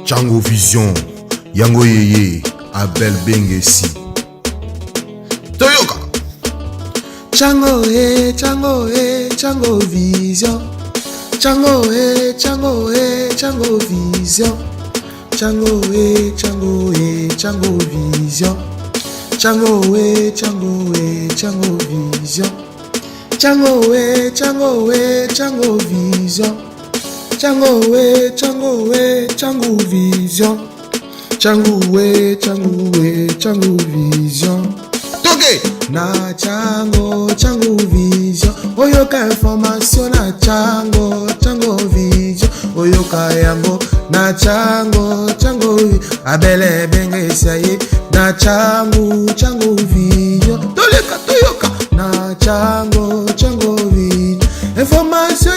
Django Vision, Yango Yeye, Abel Bengesi. Toyoka. Django Django Vision. Django Django Vision. Django Vision. Django Vision. Django Vision. Django Vision. Django Vision. Toke na Django Vision. Oyoka information na Django Vision. Oyoka yango na Django Abele Bengesi na Django Vision. Toleka toyoka na Django Vision. Information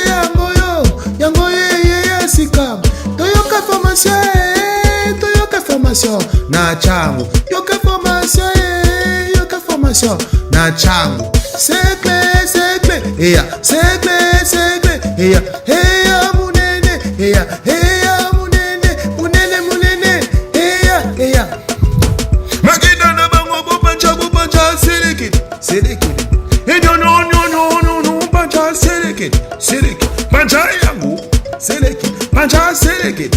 yango ye sika. Toyoka formation na Django. Yoka formation na Django. C'est clair. C'est clair. Munene. Magida na bango bopanja selekit. Et non, panja selekit. Panja yango selekit. Panja selekit.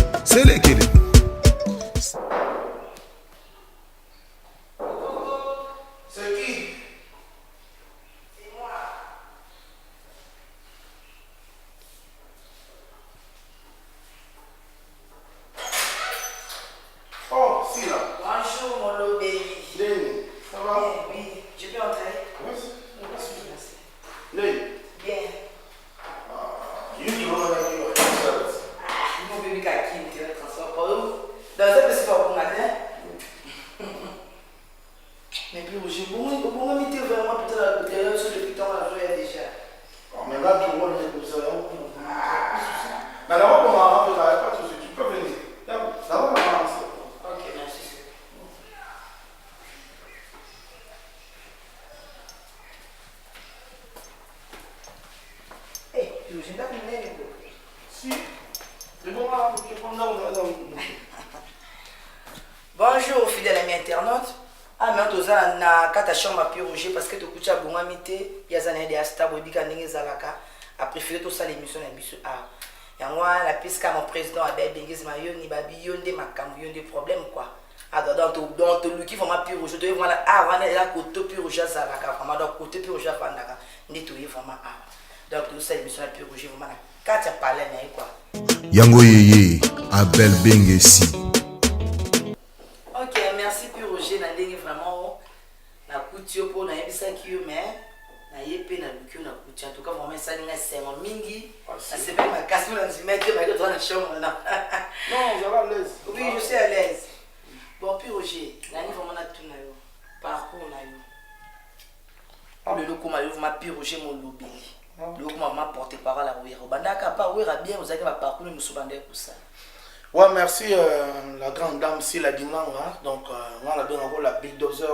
Bonjour fidèles amis internautes. Mais on na kata chambre à Roger parce que tu kucha bonga mité yazana de asta bobika ndenge zalaka a préféré tout ça l'émission na biso yango la piste mon président Abel Bengesi mayo ni babi yonde makambo yonde problème quoi. Dans tout qui vraiment Pierre Roger tu voilà wana la côté Pierre Roger zalaka vraiment donc côté Pierre Roger pandaka ndetoye vraiment donc tout ça l'émission na Pierre Roger vraiment kata parler na quoi. Yango Yeye, Abel Bengesi. Ok, merci Pierre Roger na ndenge vraiment na couture pour na yebisa ki mais na yepe na luki na couture en tout cas vraiment ça ninga sema mingi ça c'est même ma casse na nzimete ma dans la chambre là. Non, je vais à l'aise. Oui, je suis à l'aise. Bon Pierre Roger, na ni vraiment na tout na yo. Parcours na yo. Le loko ma yo ma Pierre Roger mon lobby. Le loko ma porter parole à Ouira. Bandaka pas Ouira bien vous avez ma parcours nous soubandé pour ça. Ouais, merci la grande dame Sila Dinanga. Donc, moi, la bulldozer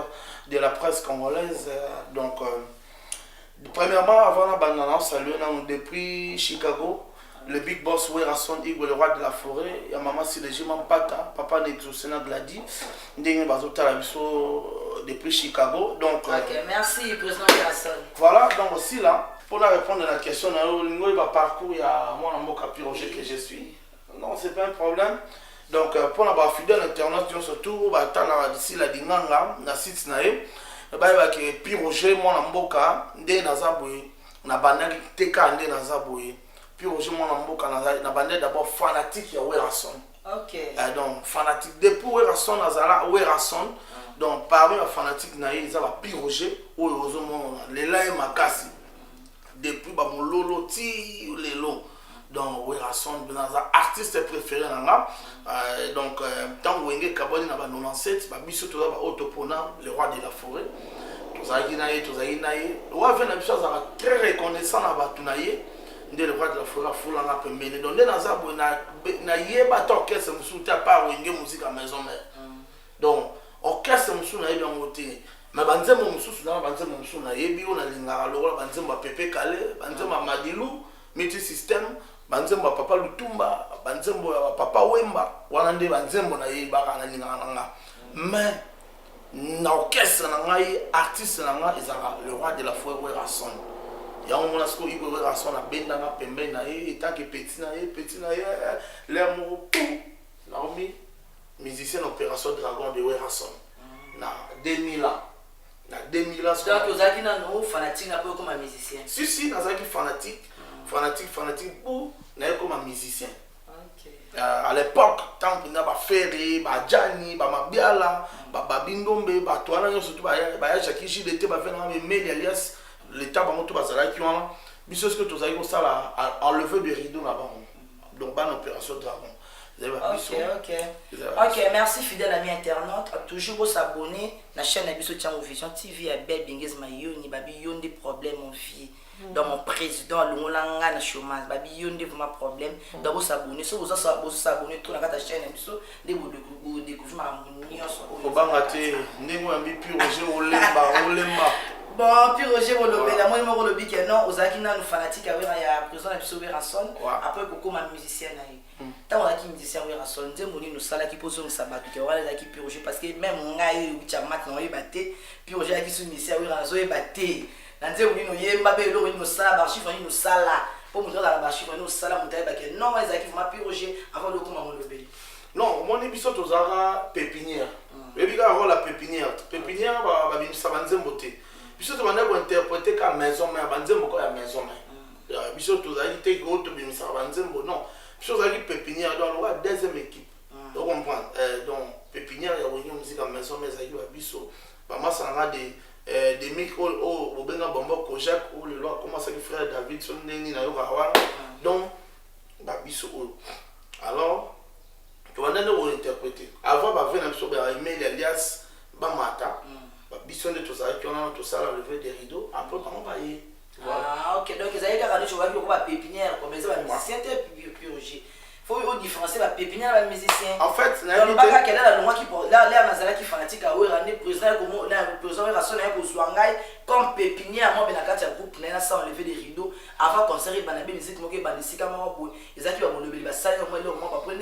de la presse congolaise. Donc, premièrement, avant la banane, salut depuis Chicago, le big boss Werason Igwe, le roi de la forêt. Il y a maman Silejima Mpata, papa Nexosena Gladi. Ndenge Bazota depuis Chicago. Donc, ok, merci, président Werason. Voilà, donc aussi là, pour répondre à la question, il y a parcours, il y a moi, Pierre Roger que je suis. Non, c'est pas un problème. Donc, pour la fidèle internet, surtout, d'ici la Dinganga, na site nae, Pierre Roger, moi, Mboka, Nde Nazaboué, na bandé Teka Nde Nazaboué, Pierre Roger, moi, Mboka, na bandé d'abord fanatique ya Werason. Ok. Donc, fanatique, depuis Werason, Nazala, Werason, donc, parmi les fanatiques nae, ils ont Pierre Roger, ou les Laï Makasi, depuis mon Lolo, ti, les Lolo. Donc, Werason, artiste préféré donc, tant que Wenge Kaboni n'a pas 97, Bisso tout d'abord Autopona, le roi de la forêt. Tous aïnaï. Ouais, venez très reconnaissant à Batunaïe, le roi de la forêt, foule en appel. Donc, na yeba orchestre musu ta pas Wenge musique à maison mère. Donc, orchestre musu na yeba ngoté. Mais banzemo musu na banzemo musu na yebi on a lingara lokola banzemo Pepe Kale, banzemo Madilu, multi système. banzembo ya papa Lutumba, banzembo ya papa Wemba, wana nde banzembo na ye baka na lingana nga. Mais na orchestre na ngai artiste na nga ezaka le roi de la foi Werason. Ya on mona sko ibo Werason na benda na pembe na ye tant que petit na ye l'air mo na omi musicien opération Dragon de Werason na 2000 ans. Na 2000 ans. Donc vous avez dit non fanatique un peu comme un musicien. Si nazaki fanatique pour na comme un musicien. OK. À l'époque tant que na ba Ferré, ba Jani, ba Mabiala, ba Babindombe, ba Toana surtout ba ya Chakishi d'été ba faire na mail alias l'état ba moto ba zala ki wana. Biso ce que tu as ça là enlever des rideaux là-bas. Donc ban opération Dragon. Ok, merci fidèle ami internaute. Toujours s'abonner à la chaîne Abisso Tiango Vision TV à Belle Bingez Mayoni. Babi yon des problèmes en vie. Dans mon président, le Molanga na chômage. Babi yon des vraiment problèmes. Donc s'abonner. Si vous s'abonner tout dans la chaîne Abisso, vous découvrez ma harmonie. Faut pas rater. N'est-ce pas un peu Roger Olemba. Bon, puis Roger Molobé, la moi je me dis que non, aux Akina nous fanatiques avec la prison et puis Werason. Après Coco ma musicien là. Tant on a qui musicien Werason, dis moi nous sala qui pose un sabbat que on a qui puis Roger parce que même on a eu chamat non y batté, puis Roger qui sous musicien Werason y batté. Dans dis moi nous yemba be lo nous sala ba chiffre nous sala. Pour montrer la ba chiffre nous sala monter ba que non les qui m'a puis Roger avant le comment Molobé. Non, mon épisode aux ara pépinière. Et puis quand la pépinière ba bimisa banzemboté. Biso to banda ko interpréter ka maison mère banzembo ko ya maison mère. Biso to za ite ko to bimisa banzembo non. Biso za ki pépinière dans la deuxième équipe. Donc comprendre donc pépinière ya woni musique à maison mère za ki ba biso ba masanga des micros au benga bombo kojak ou le loi commence avec frère David son neni na yo kawa. Donc ba biso alors to banda ko interpréter avant ba venir biso ba email alias ba mata. Bisson de tout ça, qui on a tout ça, lever des rideaux, après comment va y. Ah, ok, donc ils avaient regardé sur la pépinière, comme ils avaient musicien, purgé. Il faut différencier la pépinière et la musicien. En fait, dans le bac, quel est la loi qui là, Nazala qui fanatique à Ouerane, président, le président Werason est au Zouangay, comme pépinière, moi, Benakati, groupe, n'a pas enlevé des rideaux, avant qu'on s'arrive à la musique, moi, Bandisi, comme moi, ils avaient levé les basses, moi, pas prendre,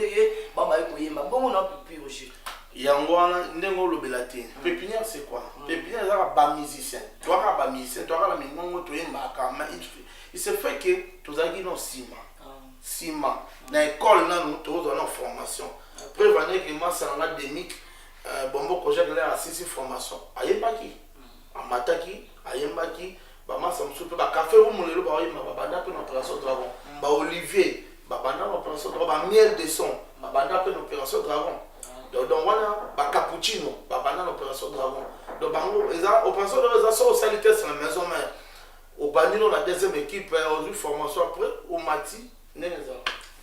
bon, bah, bon, on a pu purger. Yango ndengo lobela te. Pépinière c'est quoi? Pépinière c'est un musicien. Toi un musicien, toi la mingongo to yemba kama il se fait que tous as dit non ciment. Na école na nous tous dans formation. Prévenir que moi ça en académique bombo projet que là assisi formation. Ayemba ki? Amataki, ayemba ki ba masa msupe ba café ou molelo ba yemba ba banda pe na opération Dragon. Ba Olivier, ba banda opération Dragon, ba miel de son, ba banda pe na opération Dragon. Donc voilà, ba cappuccino, ba banane opération Dragon. Donc bango, opération Dragon, ça au sanitaire c'est la maison mère. Au banino la deuxième équipe, aujourd'hui formation après au Mati, Neneza.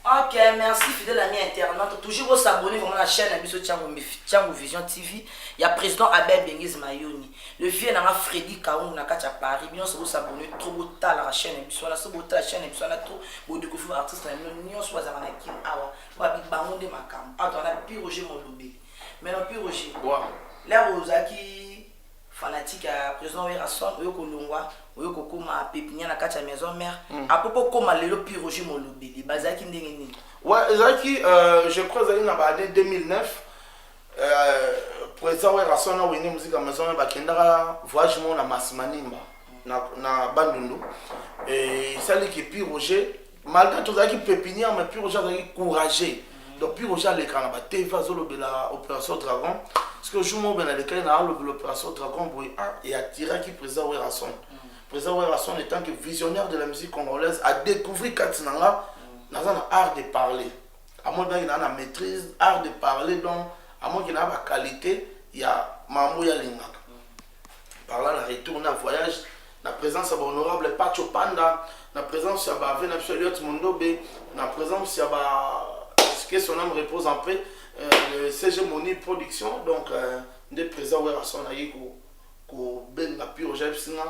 Ok, merci fidèle ami internaute. Toujours vous abonner vraiment à la chaîne Abisso Tiango Vision TV. Il y a président Abel Benguez Mayoni. Le vieux n'a Freddy Kaoum na Katia Paris. Bien sûr vous abonner trop beau à la chaîne Abisso. La so beau la chaîne Abisso na trop beau découvrir artiste na nous soit za na kim awa. Ba big bango de makam. Ah on a pi Roger Molobé. Maintenant pi Roger. Là vous aki fanatique à président Werason oyo kolongwa oyo kokoma pépinière na Katia maison mère. À propos comme lelo pi Roger Molobé. Bazaki ndenge nini? Ouais, Zaki, je crois que dans l'année 2009, président Werason a venu musique à maison, bakendara voyage mon na Masimanimba, na Bandundu. Et ça dit que Pi Roger, malgré tout ça qui pépinière, mais Pi Roger a courageux. Donc Pi Roger a l'écran là-bas, TV zolo de la opération Dragon. Parce que je me ben l'écran là, l'opération Dragon et a tiré qui président Werason. Président Werason étant que visionnaire de la musique congolaise a découvert Katinanga. Dans un art de parler. À moins qu'il y a une maîtrise, art de parler, donc à moins qu'il y ait une qualité, il y a Mamou Yalinga. Par là, on retourne à voyage, la présence de l'honorable Pacho Panda, la présence de Venab Chaliot Mondobe, la présence de ce que son âme repose en paix, le CG Moni Production, donc des présents Werason Aïe, qui ben la pure Jepsina.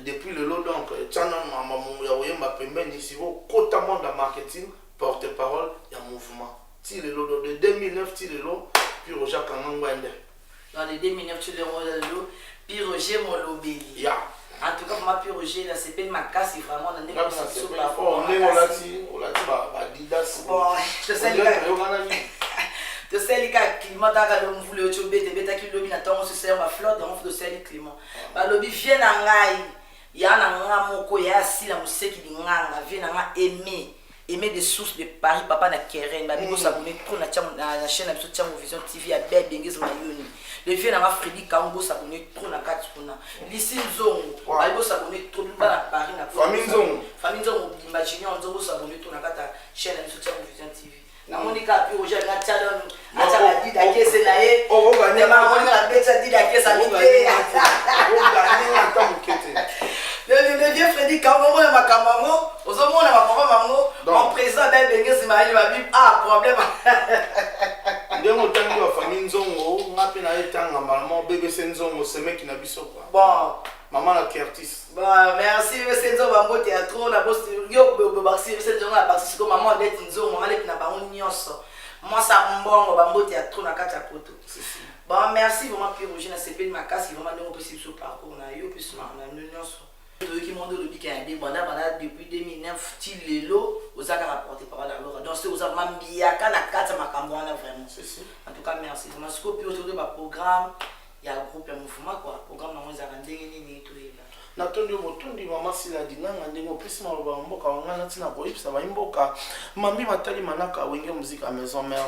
Depuis le lot, donc, Tchanan Mamou Yaouye Mapemben, ici, côté monde de marketing, porte-parole, il y a un mouvement. Si le lot de 2009, si le lot, puis Roger Kanangwende. Dans les 2009, tu le lot, puis Roger Molobé. En tout cas, pour moi, puis Roger, là, c'est pas ma casse, vraiment, on a des on est Adidas. Bon, je sais de celle qui a climat dans le voulait au bête bête qui lobby n'attend se sert ma flotte dans de celle climat ba lobby vient na ngai ya na nga moko ya si la museki di nganga vient na aimer des sources de Paris papa na Keren ba bibo s'abonner trop na chaîne na Chamo Vision TV ya belle bengiz mayoni le vient na Freddy Kango s'abonner trop na katuna Lisi Nzongo ba bibo s'abonner trop ba na Paris na famille Nzongo imaginer Nzongo s'abonner trop na kata chaîne na Chamo Vision TV na monika puis aujourd'hui na chalon acha dida kese na ye o gagner ma monika betsa dida kese na mite o gagner en tant que le vieux Freddy Kango na makamamo ozomona mapapa mango en présent d'un bengezi mayi ba bib problème ndenge tangi wa famille Nzongo ngapi na etanga normalement BBC Nzongo c'est mec qui na biso quoi bon maman la Curtis bon merci monsieur Nzongo bango théâtre na boss yo merci monsieur Nzongo na parce que maman d'être Nzongo ngale na bango nyonso moi ça mbongo bango théâtre na kata poto bon merci vraiment Pierre Roger na CP makasi vraiment ndenge possible sur parcours na yo plus na nyonso qui monde le bic a des banda depuis 2009 til lelo aux a rapporté par la loi donc c'est aux a mambiaka na kata makambo na vraiment c'est en tout cas merci vraiment ce que autour de ma programme il y a un groupe un mouvement quoi programme na moi za ndenge nini tout là na tondi motondi mama sila dinanga ndenge opesi maloba mboka wanga na tina koyebisa bayimboka mambi matali manaka wenge musique à maison mère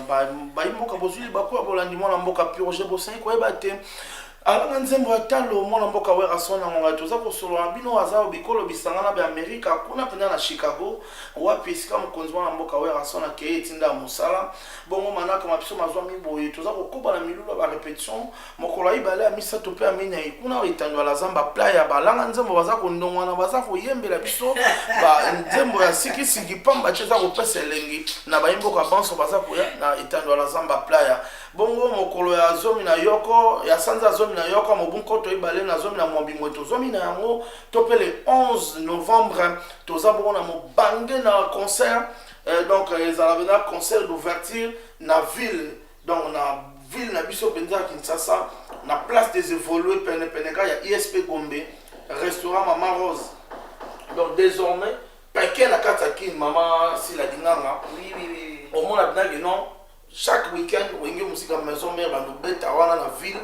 bayimboka bozuli bakwa bolandi mwana mboka Roger Bosangi koyeba te alanga nzembo ya talo mwana mboka wera sona ngonga toza kosolola bino azao bikolo bisangana be Amerika kuna pena na Chicago wapi sika mokonzi mwana mboka wera sona ke etinda musala bongo manaka mapiso mazwa miboye toza kokoba na milulu ba répétition mokolo ibale ya misa to pe amenya kuna itandwa la zamba playa balanga nzembo baza kondongwana baza koyembela biso ba nzembo ya siki siki pamba cheza kopesa elengi na bayimboka banso baza koya na itandwa la zamba playa bongo mokolo ya zomi na yoko ya sanza zomi na yoko mobunko to ibale na zomi na mwambi mweto zomi na yango topele 11 novembre toza bongo na mobange na concert donc ezala concert d'ouverture na ville donc na ville na biso penza Kinshasa na place des évolués peneka ya ISP Gombe restaurant Mama Rose donc désormais peke na kataki mama sila dinganga oui au moins la blague non chaque week-end wenge musique à maison mère bando beta wana na ville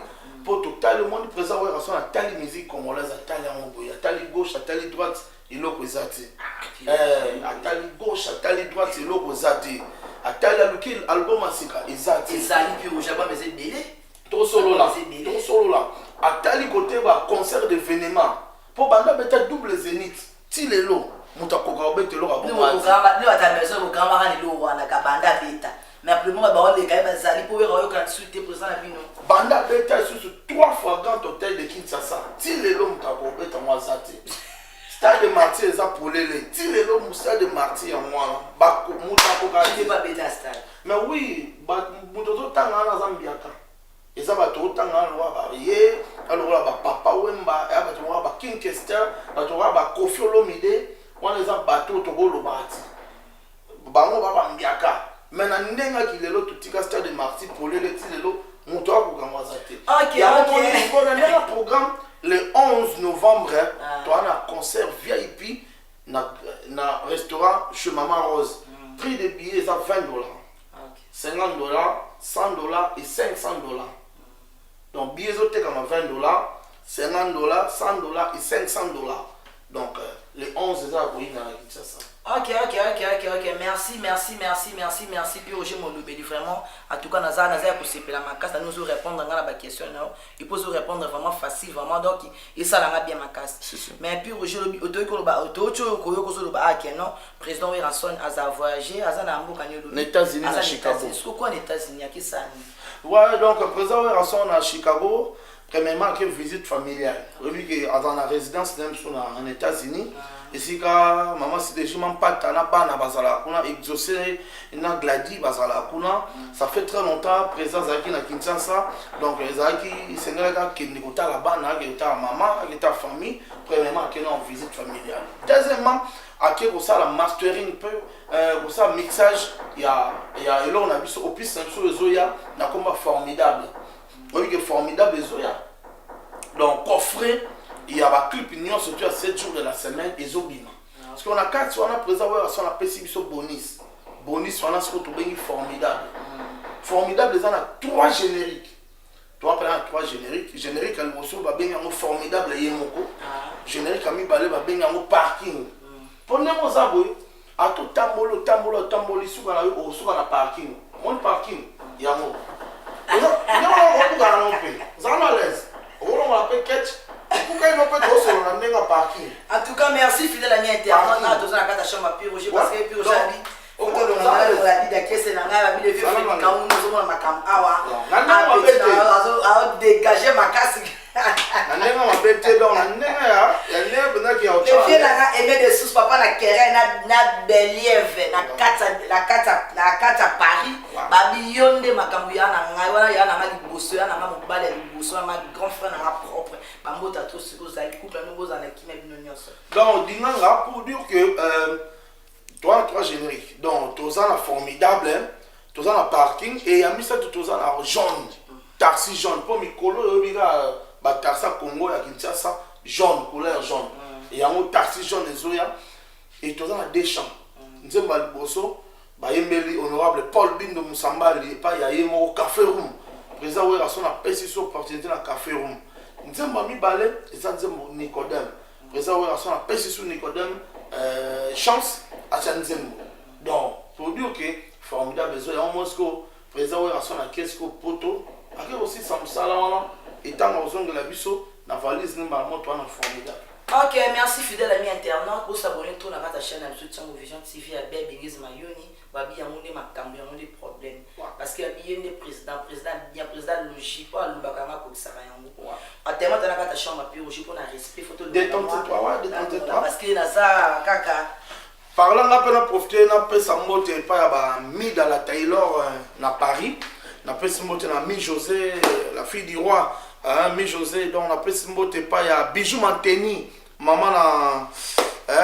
pour total le monde présent ouais raison à tali musique congolaise à tali amboya tali gauche à tali droite et l'autre zati à tali gauche à tali droite et l'autre zati à tali alukil album asika ezati ezali puis au Japon mais c'est belé to solo là à tali côté ba concert d'événement pour banda beta double zénith ti lelo muta koka obete lo ka bon nous à ta maison au grand mara le wana ka banda beta mais après moi ba les gars bazali pour ver yo quand suite présent na bino banda beta sur 3 fois grand hôtel de Kinshasa ti lelo muta ko beta moi zati stade de Martyr eza polele ti lelo stade de Martyr moi ba muta ko ka c'est pas beta stade mais oui ba muto to tanga na Zambiaka eza ba to tanga lo ba ye alors ba papa wemba ya ba to ba King Kester ba to ba Koffi Olomide wana eza bato to bolo bati bango ba mbiaka mena ndenga kilelo tutika stade de Martyr polele ti lelo muto akugama zate OK on a un programme le 11 novembre tu as un concert VIP na restaurant chez Mama Rose prix de billets est à $20 $50 $100 et $500 donc billets au comme $20 $50 $100 et $500 donc les 11 c'est ça pour y aller ça. OK merci puis Roger Molobeli vraiment en tout cas naza pour se pela makasa nous répondre à la question là il peut se répondre vraiment facile vraiment donc et ça la bien makasa mais puis Roger non président Wilson a voyagé à na mboka aux États-Unis à Chicago est-ce quoi aux États-Unis à qui ça ouais donc président Wilson à Chicago premièrement que visite familiale oui que dans la résidence même sont en États-Unis ici ka maman si déjà même pas tana bana bazala kuna exaucé na gladi bazala kuna ça fait très longtemps présence à na Kinshasa donc les aki senga ki nikota la bana ki ta maman ki ta famille premièrement que non visite familiale deuxièmement aki ko ça la mastering peu ko ça mixage il y a là on a vu au plus sur zoya na combat formidable oui que formidable zoya donc coffret il y a un clip union surtout à 7 jours de la semaine et zobima parce qu'on a 4 on a présent ouais on a pessimis bonus bonus wana siko tobengi formidable formidable eza na 3 génériques toapena na 3 génériques générique ya liboso babengi yango formidable ye moko générique ya mibale babengi yango parking mpo ndenge oza boye ata otamboli suka na yo osuka na parking omoni parking yango okokana no mpe ozala na lese okolongola mpe ketch okukai no mpe toosolola ndenge ya parking. En tout cas, merci fidèle ami internaute na toza na kata chambre Papi Roger parce que Papi Roger abi la vie de caisse na ngai abi le vieux Félix Kaungu ozomona makambo awa a dégager makasi na ndenge mabe te donc na ndenge ya ndenge bendaki ya le vieux nanga aimé de sous papa na Kéré na Beliève na kata Paris babi yonde makambo ya na ngai wana ya na ngai liboso ya na ngai mobali ya liboso na grand frère na ngai propre bambota to siko za couple no boza na kimia bino nyonso donc dinganga pour dire que trois génériques donc toza na formidable toza na parking et ya misato toza na jaune taxi jaune pour mikolo yobika ba taxi Congo ya Kinshasa jaune couleur jaune et yango taxi jaune ezoya et toza na deux champs nzemba liboso bayembeli honorable Paul Bindo Musambali pa ya yemo café room président wera son apesi so opportunité na café room nzemba mibale eza nzembo Nicodème président wera son apesi so Nicodème chance à Nzembo donc pour dire que formidable besoin en Moscou président wera son a qu'est-ce que poto ake aussi samsala wana etanga ozonga la biso na valise ni ba moto wana formidable. Ok, merci fidèle ami internaute pour s'abonner tout na ta chaîne à Soutien Vision TV à Bengis Mayoni babi ya monde makambo ya monde problème parce que bien des président logique pas le bakama ko sara yango a tellement dans ta chambre Papi Roger pour na respect photo détente-toi parce que na za kaka parlant na pena profiter na pesa moto pa ya ba mi dans la Taylor na Paris na pesa moto na mi José la fille du roi mi José donc na pesa moto pa ya Bijou Manteni maman na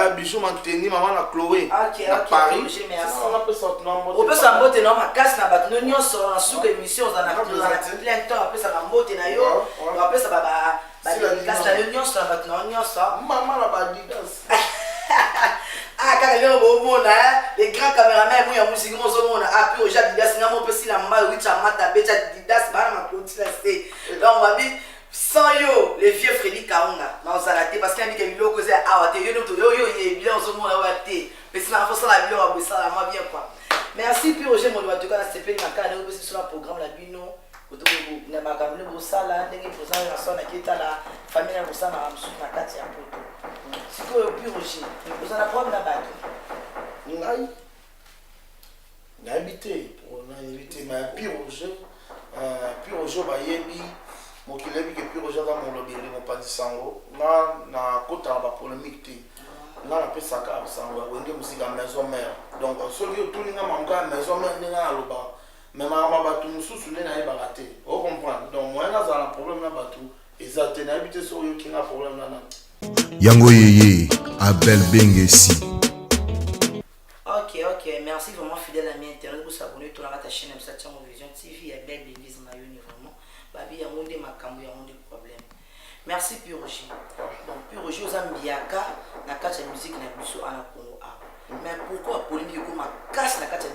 Bijou Manteni maman na Chloé na Paris on a pesa on peut s'emboter non ma casse na bat non nyonso na sous émission on a plein de temps après ça va mboter na yo après ça ba casse na nyonso na bat non nyonso maman na ba didas ah kaka lelo bomona les grands caméramans moi ya musique mozomona ah puis aujourd'hui didas nga mo pesi la mba wicha mata becha didas bana ma continue c'est donc babi sans yo les vieux Freddy Kaunga na ozalate parce que amike biloko ze awate yo no to yo ye bien ozomona wate pesi na fosa la biloko abosala moi bien quoi merci puis Roger mon watoka na sepeli makana na pesi sur le programme la bino otobo na makambo le bosala ndenge posana na sona kitala famille na bosana na msusu na kati ya poto sikoyo puis Roger bosana problème na bato ngai na habité mais puis Roger bayebi mokilebi ke puis Roger za molobeli mopandisango na kota ba polémique te nga na pesaka sango wenge musika maison mère donc soki otulinga manga maison mère ndinga aloba mais ma bato mususu nde na yebaka te o comprendre donc moi nazala na problème na bato eza te na yebi te soki oyoki nga problème na nani Yango Yeye, Abel Bengesi. Ok, merci vraiment fidèle ami internet pour s'abonner tout à ta chaîne Soutien Vision TV à Belle Bengis Mayoni vraiment babi ya monde makambo ya monde problème. Merci Papi Roger. Donc Papi Roger aux ambiaka na kati ya musique na biso ana Congo a. Mais pourquoi polémique comme casse na kati ya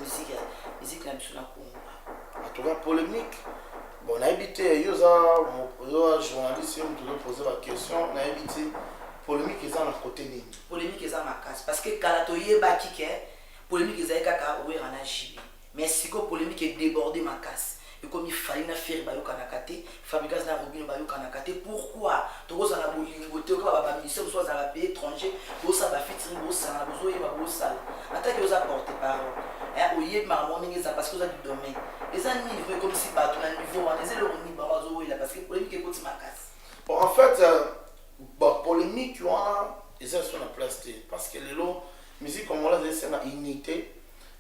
musique na biso na Congo a? En tout cas polémique. Bon, na habité yoza journaliste qui me poser la question, na habité polémique eza na côté nini? Polémique eza na casse parce que kala toyeba kike polémique eza kaka wera na jibi. Mais siko polémique est débordé ma casse. Et comme il fallait faire bayoka na kate, fabricants na robino bayoka na kate. Pourquoi? Toko za na bolingo te ko ba ministère soit dans la pays étranger, bo sa ba fitiri bo sa na bozo yeba bo sa. Attaque aux apporter parole. Et oye marmoning ça parce que ça du domaine. Les amis niveau comme si pas tout à niveau on les le ni ba bazo là parce que polémique est côté ma casse. Bon en fait bon polémique wana eza sur la place parce que les lots musique comme là c'est une unité.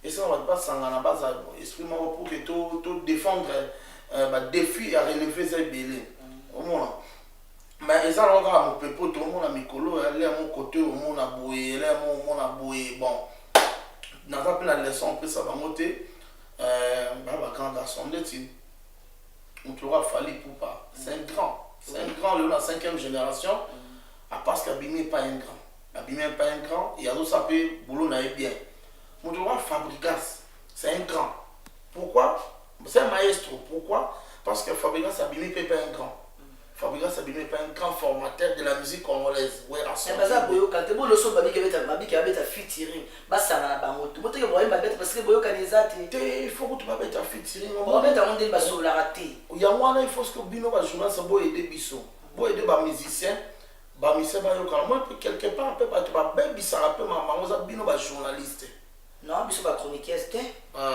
Et ça, on va pas s'engager à base exprimer pour que tout défendre défi à relever ces bélés. Au moins. Mais ça, on va mon pépo, tout le monde a mis colo, elle est à mon côté, au monde a boué, elle est à mon a boué. Bon, dans la leçon, après ça va monter. Quand garçon d'études, on trouvera fallu pour pas. C'est un grand, le la 5e génération. À part ce qu'Abimé n'est pas un grand. Abimé n'est pas un grand, il y a d'autres sapés, boulot n'a bien. On doit fabriquer c'est un grand. Pourquoi? C'est un maestro. Pourquoi? Parce que Fabrica Sabimi n'est pas un grand. Fabrica Sabimi n'est pas un grand formateur de la musique congolaise. Ouais, mais ça, quand tu es le son, tu es featuring. Ça n'a pas de tu parce que il faut que tu mettes un featuring. Il y a un il faut que Bino va jouer ça pour aider Bisso. Pour aider les musiciens. Moi, quelque part, tu vas bien ça rappelle ma Bino va journaliste. Non, biso ba chroniqueur te.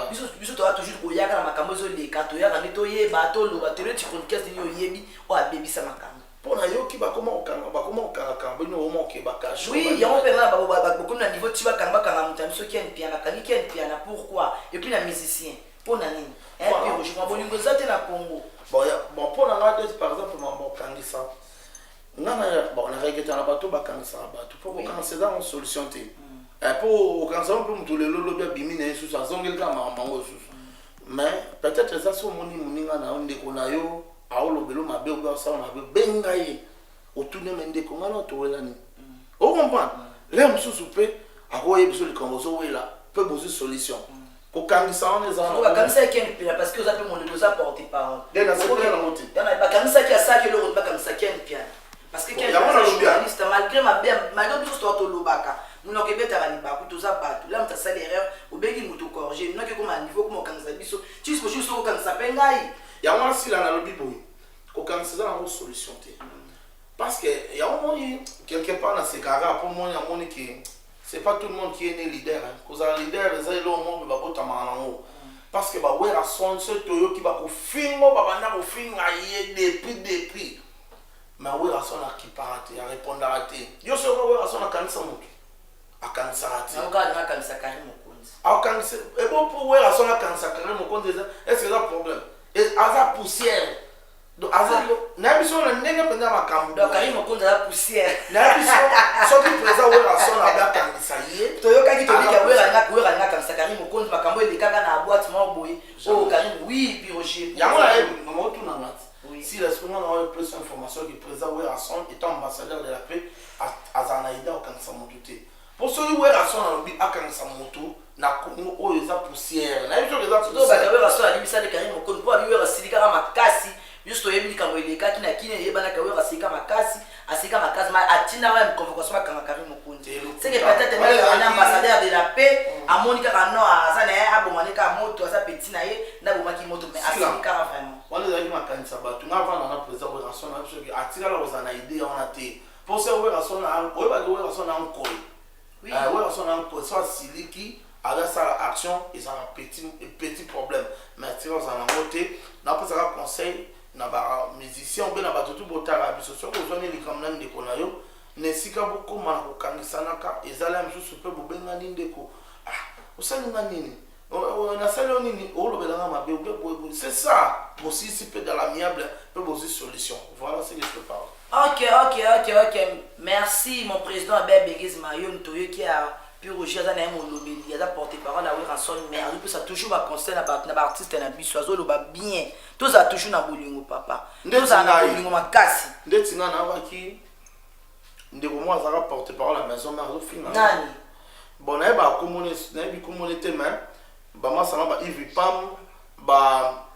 Biso to toujours koyaka na makambo zo le kato ya na to ye ba to lo ba tele ti chroniqueur ni oyebi o abebisa makambo. Pona yo ki ba comment okanga bino o mo ke ba cash. Oui, ya on perdra ba beaucoup na niveau ti ba kanga mutam so ki en piano kangi ki en piano pourquoi et puis na musicien. Pona nini? Puis je m'abonne ngo za te na Congo. Bon pona nga par exemple mambo kangisa. Ngana bon na reggaeton na bato ba kangisa bato. Pour commencer dans une solution te. Pour quand ça on peut le lobby bimine sous ça zongel ka mango sous mais peut-être ça so moni muninga na onde kona yo a lobelo mabe ou ça on a benga ye autour de mende ko ngalo to wela ni o comprendre les mususu pe akoye biso le kongozo wela peut poser solution ko kangisa on les on va kangisa qui parce que vous avez mon deux apporter parole dès la secrétaire la montée dans la kangisa qui a ça que le ba kangisa qui piano parce que quelqu'un journaliste malgré ma bien malgré tout to lobaka nous n'avons pas de baku tout ça bateau là on a ça l'erreur au bégi nous tout corriger nous n'avons pas niveau comme quand ça biso tu sais juste quand ça pengai il y a un si là dans le bibo ko quand ça dans une solution parce que il y a un moment quelque part dans ces cas pour moi il y a un moment qui c'est pas tout le monde qui est né leader cause un leader les autres monde ba bota manango parce que ba ouais à son ce toyo qui va ko fingo ba banda ko finga yé depuis mais ouais à son qui parate à répondre à té yo se ouais à son kanisa mutu akansarati na kanisa kari mokonzi akanisa et bon pour ouais la son akanisa kari mokonzi est-ce que ça problème et aza poussière donc aza na biso na ndenge penda makambo donc kari mokonzi la poussière na biso so qui présent ouais la son aba kanisa yé toyoka ki tobika ouais na kanisa kari mokonzi makambo elekaka na boîte mo boy oh kari oui biroger ya mona maman tout na mat si la seconde on a plus d'informations qui présent ouais la son étant ambassadeur de la paix azanaïda au kanisa motuté pour ceux qui ont raison dans le but à kanisa moto na Congo o eza poussière na biso eza to ba ka raison na limisa de Karim Mokonzi po abi silika makasi juste yebi likambo eleka kina kine yeba na ka silika makasi asika makasi ma atina wa convocation makanga Karim Mokonzi c'est que peut-être même un ambassadeur de la paix a monika ka no azana ya abomanika moto asa petit na ye na bomaki moto mais asika vraiment on les a dit makanisa batu na vana na président de raison na biso ki atika la ozana idée on a te pour ceux qui ont raison na o ba de raison na encore oui ouais on a encore ça siliki avec ça action ils ont un petit problème mais si on a monté n'a pas ça conseil na ba musicien on na ba tout botara biso so ko zone li comme nan de konayo ne sika beaucoup mana ko kanisa naka ezala msusu pe bobenga ndeko usani nini on a salé nini o lobelanga mabe c'est ça aussi si peut dans l'amiable peut poser solution voilà c'est ce que je peux parler. Ok. Merci mon président Abel Begez Mayon Toyo qui a pu roger dans un lobby. Il a porté parole à Ranson mais il ça toujours va conseil na artiste na biso zo ba bien. Tout ça toujours na bolingo papa. Tout ça na bolingo makasi. Ndetinga na waki ndeko mo azaka porter parole à maison mère zo film. Nani? Bon na ba communauté mais ba masala ba Yves Pam ba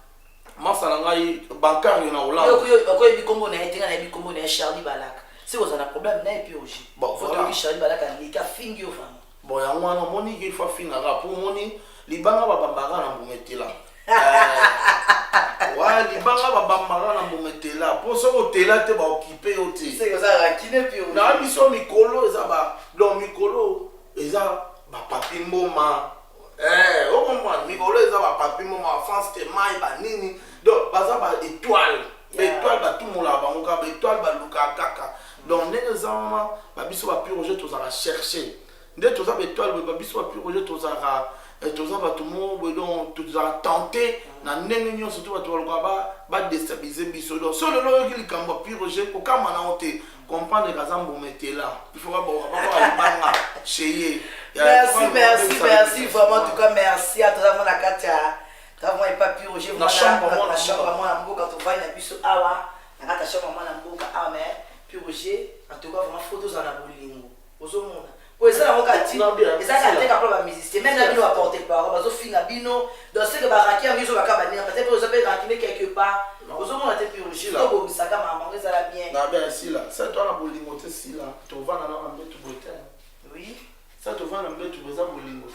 masala ngai bancaire na Hollande yo yebi kombo na etenga na yebi kombo na Charlie Balaka si vous avez un problème na epi oji bon voilà Charlie Balaka ni ka fingi yo fami bon ya mwana moni il faut finga pour moni libanga ba bambara na mbumetela wa libanga ba bambara na mbumetela pour so hôtel te ba occuper hôtel c'est que ça rakine pi na biso mikolo eza ba donc mikolo eza ba papimboma au moment mikolo eza ba papimboma France te mai ba nini donc baza ba étoile ba tout mola ba ngoka ba étoile ba luka kaka donc ndenge zama ba biso ba purger to za chercher nde to za ba étoile ba biso ba purger to za ba tout mo donc to za tenter na ndenge nyo surtout ba to ba déstabiliser biso donc so lelo ki likambo purger ko kama na ote comprendre que ça metela il faut pas banga chez merci vraiment en tout cas merci à toi la Katia travail pas purger la chambre moi mboka to va na biso awa na kata chambre moi na mboka awa mais purger en tout cas vraiment photos en abolingo ozomona pour ça on kati ça ka teka pour ba musicien même la bino va porter parole parce que finga bino dans ce que va raquer en biso va cabaner peut-être vous avez raqué quelque part vous avez monté purger là bon ça quand maman ça la bien na bien si là ça toi la bolingo te si là tu vas na na mbetu bote oui ça tu vas na mbetu boza bolingo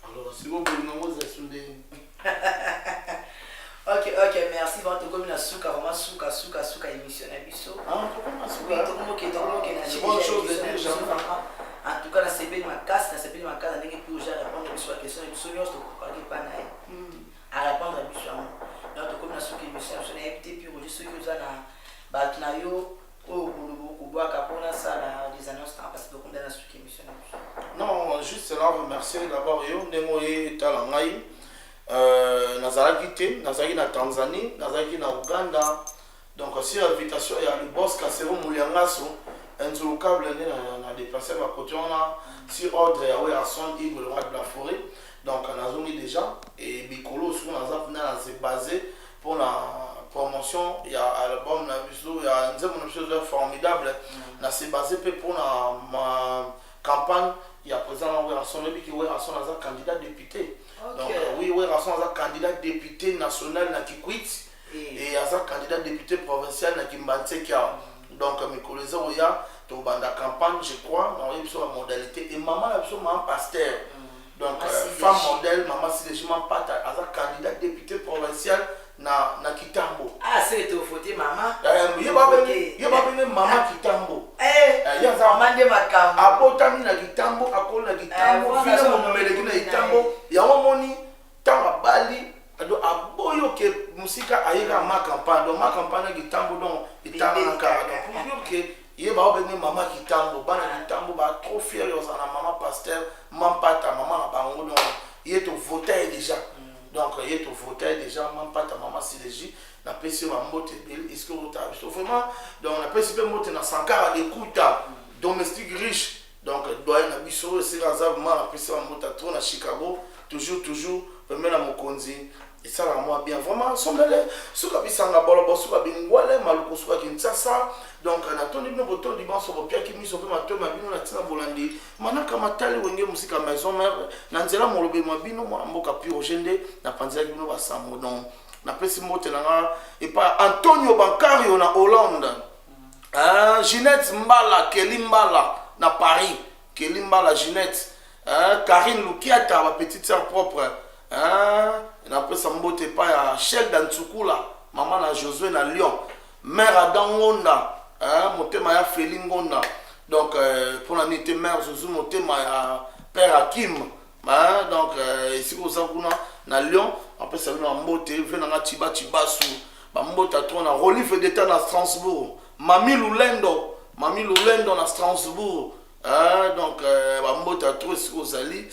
alors si vous bolingo vous êtes ok merci votre comme na suka vraiment suka émission na biso pourquoi oui tout le monde qui na bonne chose de déjà en tout cas la CP ma casse ndenge puis j'ai répondre à la question de solution to pas pas na à répondre à biso donc tout comme na suka émission sur na éviter puis aujourd'hui ceux qui ont na ba na yo o ko boa ka pona ça les annonces parce que comme dans la suka émission non juste là remercier d'abord yo ndemoye talangai nazalaki te nazalaki na Tanzanie nazalaki na Uganda donc si invitation ya le boss Kasero Muliangaso inzulukable nde na déplacé ba côté on a si ordre ya ouais à son Igwe le roi de la forêt donc nazongi déjà et bikolo sur naza na se basé pour la promotion il y a album na biso il y a une chose formidable na se basé pour ma campagne il y a présent ouais à son qui ouais à son naza candidat député. Donc oui, oui, Rasson est candidat député national na Kikwit et est candidat député provincial na Kimbantekia. Donc mes collègues oya to banda campagne je crois dans une la modalité et maman la maman pasteur. Donc femme modèle maman si les gens pas est candidat député provincial na Kitambo. Ah c'est to voter maman. Il y a pas maman Kitambo. Maman de makamba. Abotami na Kitambo, akol na Kitambo, fils mon meleki na Kitambo. Ya moni tanga bali ado aboyo ke musika ayeka ma campagne. Donc ma campagne na Kitambo donc itanga na kara. Donc pour que ye ba obene maman Kitambo, bana Kitambo ba trop fier yo na maman pasteur, maman pata maman na bango donc ye to voter déjà. Donc il est au fauteuil déjà, même pas ta maman si léger, n'a pas essayé de monter belle, est-ce que vous avez vraiment donc on a pas essayé de monter dans 100 cas d'écoute domestique riche, donc doyen na biso c'est la zave mal après ça on monte à trop na Chicago, toujours même la Mokonzi et ça là moi bien vraiment sommelé ce que bisanga bolo ce que bingwale maluko ce que Kinshasa donc na toni no boton di banso bo pia ki miso pe mato mabino na tina bolandi manaka matali wenge musika maison mère na nzela molobe mabino mo mboka pi ogende na panzela bino ba samo donc na pesi mote na et pas Antonio Bancario na Hollande Ginette Mbala Kelly Mbala na Paris Kelly Mbala Ginette Karine Lukiata ma petite sœur propre na pesa mbote pa ya Shell Dantsukula maman na Josué na Lyon mère Adangonda motema ya Felingonda donc pour la nité mère Zouzou motema ya père Hakim donc ici ko zakuna na Lyon après ça na mbote vena na Tibasu ba mbota to na relief d'état na Strasbourg Mami Lulendo na Strasbourg donc ba mbota to ici ko zali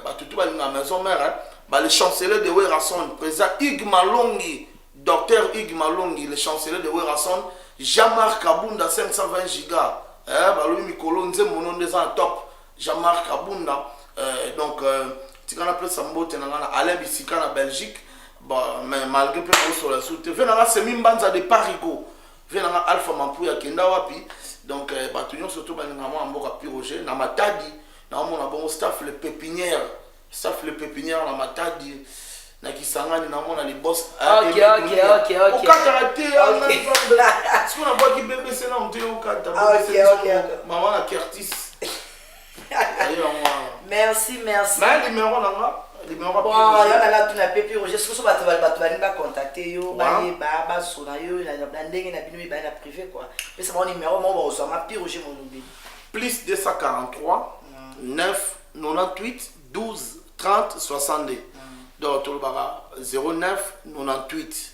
ba tutu ba na maison mère le chancelier de Werrason, président Hugues Malongi, docteur Hugues Malongi, le chancelier de Werrason, Jean-Marc Kabunda 520 gigas, lui Mikolo Nze Monon des top, Jean-Marc Kabunda, donc tu connais plus Sambote Alain Bissika na Belgique, mais malgré peu sur la soute, venant Semi Mbanza de Parigo, venant Alpha Mampouya Kenda Wapi, donc batunion surtout en Mboka Piroger, na Matadi, na mon bon staff le pépinière. Sauf le pépinière na Matadi na Kisangani na mona les boss ok au karaté ce qu'on a voit qui bébé c'est là on dit au kata maman la Curtis merci mais numéro là numéro bon il y a là tout na pépi Roger ce que ça va contacter yo ba sona yo na ndenge na bino ba na privé quoi mais c'est mon numéro moi on ma pi Roger mon numéro plus 243 9 98 12 30 62 donc tout le bara 09 98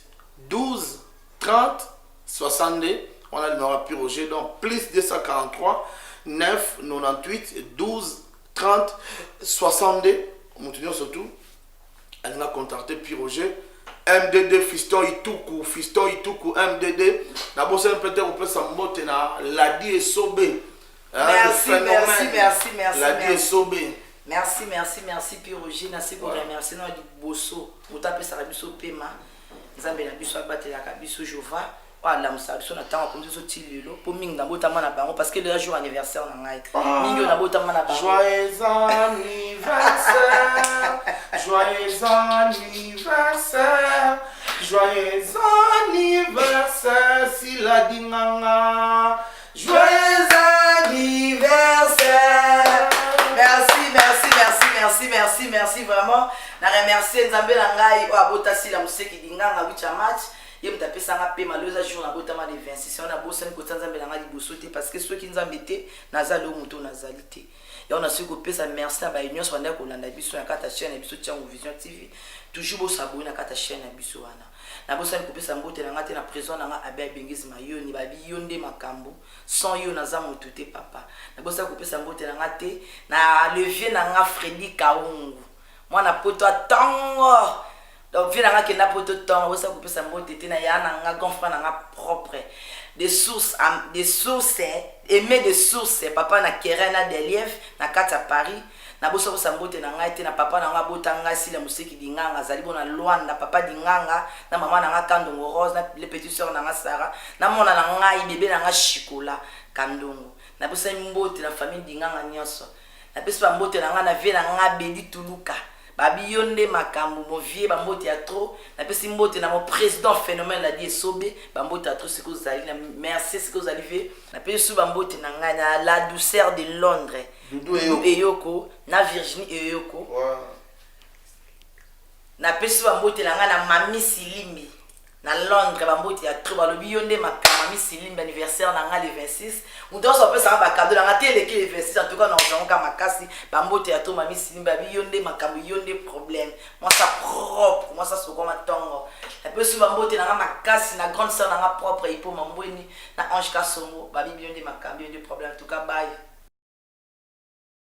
12 30 62 on a le numéro Pi Roger donc plus 243 9 98 12 30 62 on continue surtout elle a contacté Pi Roger MDD Fiston Ituku MDD na bosse peut-être peut s'emboter na Ladi et Sobé merci Ladi et Sobé merci Pi Roger na se ko remercier na bosso mutape sa biso pema nzambe na biso abatelaka biso Jova wala musabiso na tango pour biso tilelo pour mingi na botama na bango parce que le jour anniversaire na ngai mingi na botama na bango joyeux anniversaire Joyeux anniversaire, joyeux anniversaire, Sila Dinganga. Joyeux anniversaire. Merci vraiment. Na remercier Nzambe na ngai o abota Sila Museki Dinganga wicha match. Ye mutapesa nga pe maloza jour na botama de 26 on a bossé ko Nzambe na ngai liboso te parce que ceux qui Nzambe te nazali o muto nazali te. Ya on a su ko pesa merci na ba union so ndako landa biso na kata chaîne na biso Tiango Vision TV. Toujours bo s'abonner na kata chaîne na biso wana. Na bossa ko pesa mbote na ngate na prison na nga abe bengisi mayoni babi yonde makambo sans yo naza muto te papa. Na bossa ko pesa mbote na ngate na levier na nga Freddy Kaungu. Moi na poto tango. Donc viens na kenda poto tango bossa ko pesa mbote te na ya na nga gonfra na nga propre. Des sources aimer des sources papa na Kerena Deliev na kata Paris. Na bosa bosa mbote na ngai te na papa na nga bota nga Sila Museki Dinganga zali bona Luanda papa Dinganga na mama na nga Kandongo Rose na les petites sœurs na nga Sara na mona na ngai bébé na nga Chikola Kandongo na bosa mbote na famille Dinganga nyonso na pesa mbote na nga na vie na nga Bedi Tuluka babi yonde makambo mo vie ba mbote ya trop na pesa mbote na mon président phénomène la die sobe ba mbote ya trop ce que vous allez merci ce que vous allez faire na pesa ba mbote na nga na la douceur de Londres Doudou Eyoko na Virginie Eyoko wow. Na pesi ba mbote na nga na Mami Silimbi na Londres ba mbote ya trop balobi yonde makama Mami Silimbi anniversaire na nga le 26 muto so pesa ba cadeau na nga te le 26 en tout cas na onka makasi ba mbote ya trop Mami Silimbi ba yonde makamo yonde problème moi ça propre moi ça soko matongo na pesi ba mbote na nga makasi na grande sœur na nga propre ipo mambweni na Ange Kasongo ba yonde makamo yonde problème en tout cas bye.